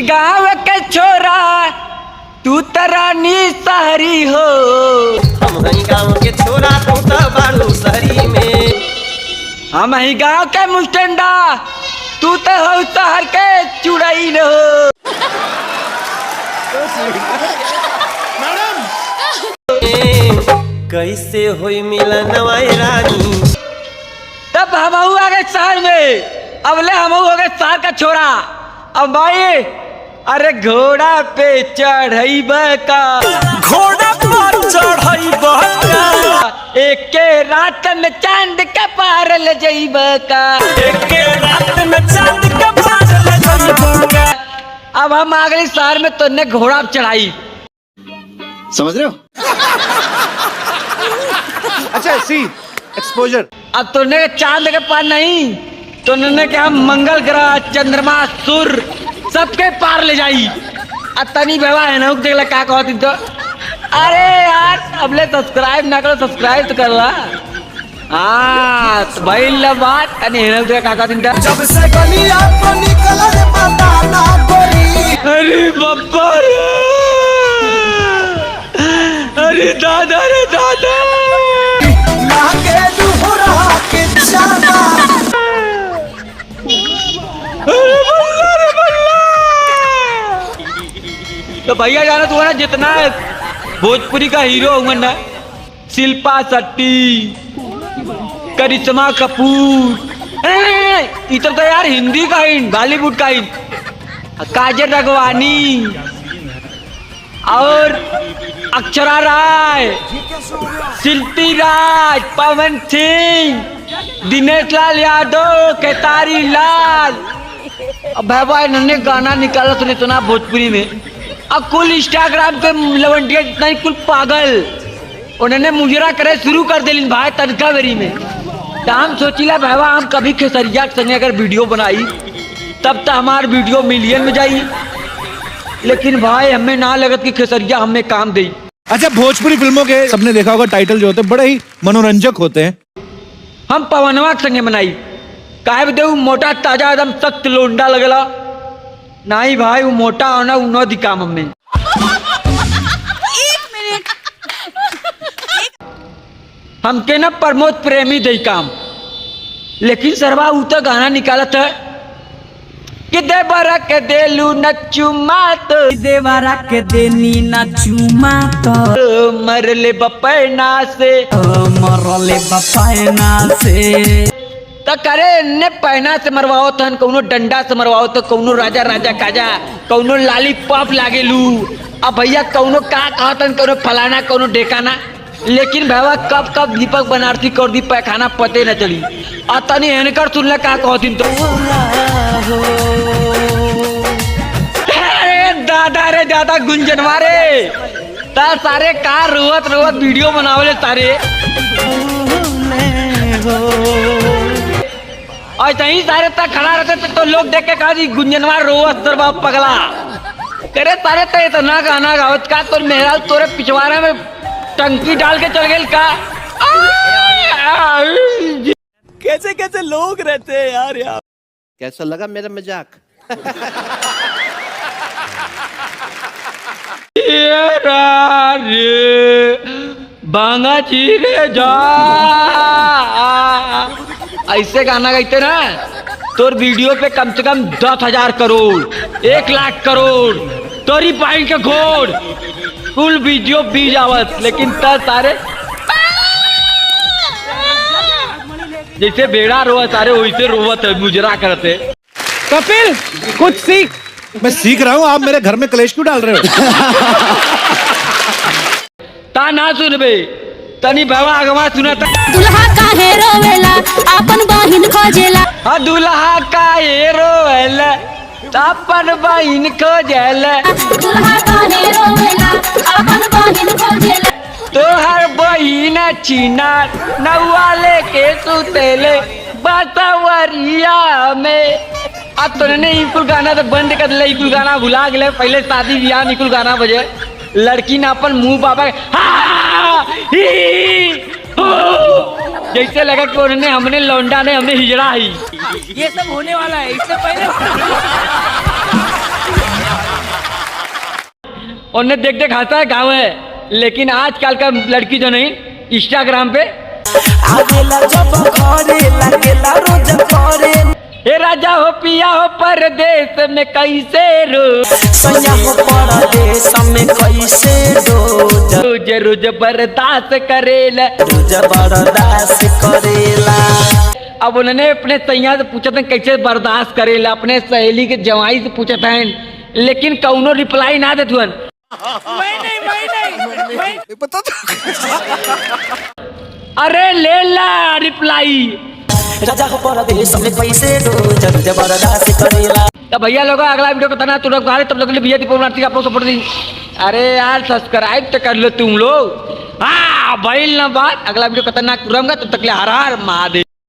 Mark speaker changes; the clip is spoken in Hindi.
Speaker 1: गाँव के छोरा तू तरानी शहरी हो।
Speaker 2: हम हई गाँव के छोरा तू तो बाड़ू शहरी में।
Speaker 1: हम हई गाँव के मुस्टंडा तू तो हो शहर के चुड़ई न हो।
Speaker 2: कैसे होई मिलन रानी।
Speaker 1: तब हम आ गए शहर में, अब ले हम हो गए शहर का छोरा। अब भाई अरे घोड़ा पे चढ़ई का,
Speaker 2: घोड़ा पर चढ़ई का,
Speaker 1: एक के रात में चांद के पार ले जइब का,
Speaker 2: एक के रात में चांद के पार ले जइब का।
Speaker 1: अब हम आ गए शहर में तो ने घोड़ा चढ़ाई,
Speaker 3: समझ रहे हो? अच्छा सी एक्सपोजर।
Speaker 1: अब तुमने चांद के पार नहीं, तुमने क्या मंगल ग्रह चंद्रमा सूर्य सबके पार ले जाई। तनी बेवा है ना देख ला का कहती तो। अरे यार अब ले सब्सक्राइब ना करो, सब्सक्राइब तो कर ला। हाँ तो भाई ला बात तनी है ना का कहती तो।
Speaker 2: जब से गलिया को निकला रे पता ना गोरी।
Speaker 1: अरे बाबा रे, अरे दादा रे दादा,
Speaker 2: लागे दुहरा के जाना।
Speaker 1: तो भैया जाना तू है ना जितना भोजपुरी का हीरो हुआ ना, शिल्पा शेट्टी, करिश्मा कपूर, इधर तो यार हिंदी का ही, बॉलीवुड का ही, काजल राघवानी और अक्षरा राय, शिल्पी राज, पवन सिंह, दिनेश लाल यादव, केतारी लाल। अब भाई इन्होंने गाना निकाला सुने सुना भोजपुरी में। अब कुल इंस्टाग्राम पे लवंटिया जितना ही कुल पागल उन्होंने मुजरा करे शुरू कर दिली भाई तनखा बेरी में। तो हम सोचिला भाईवा हम कभी खेसरिया के संगे अगर वीडियो बनाई तब तो हमार वीडियो मिलियन में जाई, लेकिन भाई हमें ना लगत कि खेसरिया हमें काम दे।
Speaker 3: अच्छा भोजपुरी फिल्मों के सबने देखा होगा टाइटल जो होते हैं बड़े ही मनोरंजक होते हैं।
Speaker 1: हम पवनवा के संगे बनाई काहे दे मोटा ताजा एकदम सख्त लोंडा लगला नहीं भाई, वो मोटा होना उनो दिकाम हमें। हमके ना प्रमोद प्रेमी दे काम, लेकिन सरवा उ तो गाना निकालत है कि देवरा के देलू न चुमा तो,
Speaker 4: देवरा के देनी न चुमा तो,
Speaker 1: मरले बपैना से,
Speaker 4: मरले बपैना से।
Speaker 1: तो करे ने पैना से मरवाओ तहन, कौनो डंडा से मरवाओ तो कौनो राजा राजा काजा, कौनो लाली पॉप लागे लू। अब भैया कौनो का कहतन, कौनो फलाना कौनो ढेकाना, लेकिन भैया कब कब दीपक बनारसी कर दी पैखाना पते न चली। तनी हेनकर सुनला का कहती तो। अरे दादा रे दादा गुंजनवा रे, ता सारे का रोवत रोवत वीडियो बनावले तारे। और कहीं सारे तक खड़ा रहते तो लोग देख के कहा जी गुंजनवा रोवत तर बाप पगला करे तारे तो इतना गाना गावत का तो मेहराल तोरे पिछवाड़े में टंकी डाल के चल गए का।
Speaker 2: कैसे कैसे लोग रहते हैं यार।
Speaker 3: कैसा लगा मेरा मजाक?
Speaker 1: बांगा चीरे जा ऐसे गाना गाते ना तोर वीडियो पे कम से कम 10,000 करोड़ 1 लाख करोड़ तोरी पाइन के घोड़ फुल वीडियो बी जावत, लेकिन त सारे जैसे बेड़ा रोवत सारे वैसे रोवत है, मुजरा करते।
Speaker 3: कपिल कुछ सीख। मैं सीख रहा हूँ, आप मेरे घर में कलेश क्यों डाल रहे हो?
Speaker 1: ता ना सुनबे तनी बाबा अगवा सुनता।
Speaker 5: दुल्हा काहे रोवेला अपन बहिन खोजेला।
Speaker 1: हाँ दुल्हा काहे रोवेला अपन बहिन खोजेला।
Speaker 5: दुल्हा काहे रोवेला अपन बहिन खोजेला।
Speaker 1: तोहर बहिन चीना नौआ लेके सुतेले बसवरिया में। अब तूने इकुल गाना तो बंद कर ले, इकुल गाना भुला गए। पहले शादी ब्याह में इकुल गाना बजे, लड़की ना अपन मुंह बाबा जैसे लगा कि उन्होंने हमने लौंडा ने हमें हिजड़ा ही।
Speaker 4: ये सब होने वाला है, इससे पहले
Speaker 1: उन्हें देख देख हंसा है गाँव है, लेकिन आजकल का लड़की जो नहीं इंस्टाग्राम पे
Speaker 6: आगेला जब घरे लागेला रोज करे
Speaker 1: ए राजा हो पिया हो परदेश में कैसे
Speaker 6: सैया हो परदेश में कैसे
Speaker 1: रोज रोज बर्दाश्त करेला।
Speaker 6: रोज बर्दाश्त करेला।
Speaker 1: अब उन्होंने अपने सैया से पूछा था कैसे बर्दाश्त करेला, अपने सहेली के जवाई से पूछा था, लेकिन कौनो रिप्लाई ना देत हुअन। अरे ले ला रिप्लाई।
Speaker 6: राजा हो परदेश में कैसे रोज रोज बर्दाश्त करेला।
Speaker 1: तो भैया लोग अगला वीडियो को तना तुम लोग तब लोग भैया दीपोनार्थी आप लोग सपोर्ट दी। अरे यार सब्सक्राइब तो कर लो तुम लोग। हाँ भाई ना बात, अगला वीडियो खतरनाक रहूंगा, तब तक ले हर हर महादेव।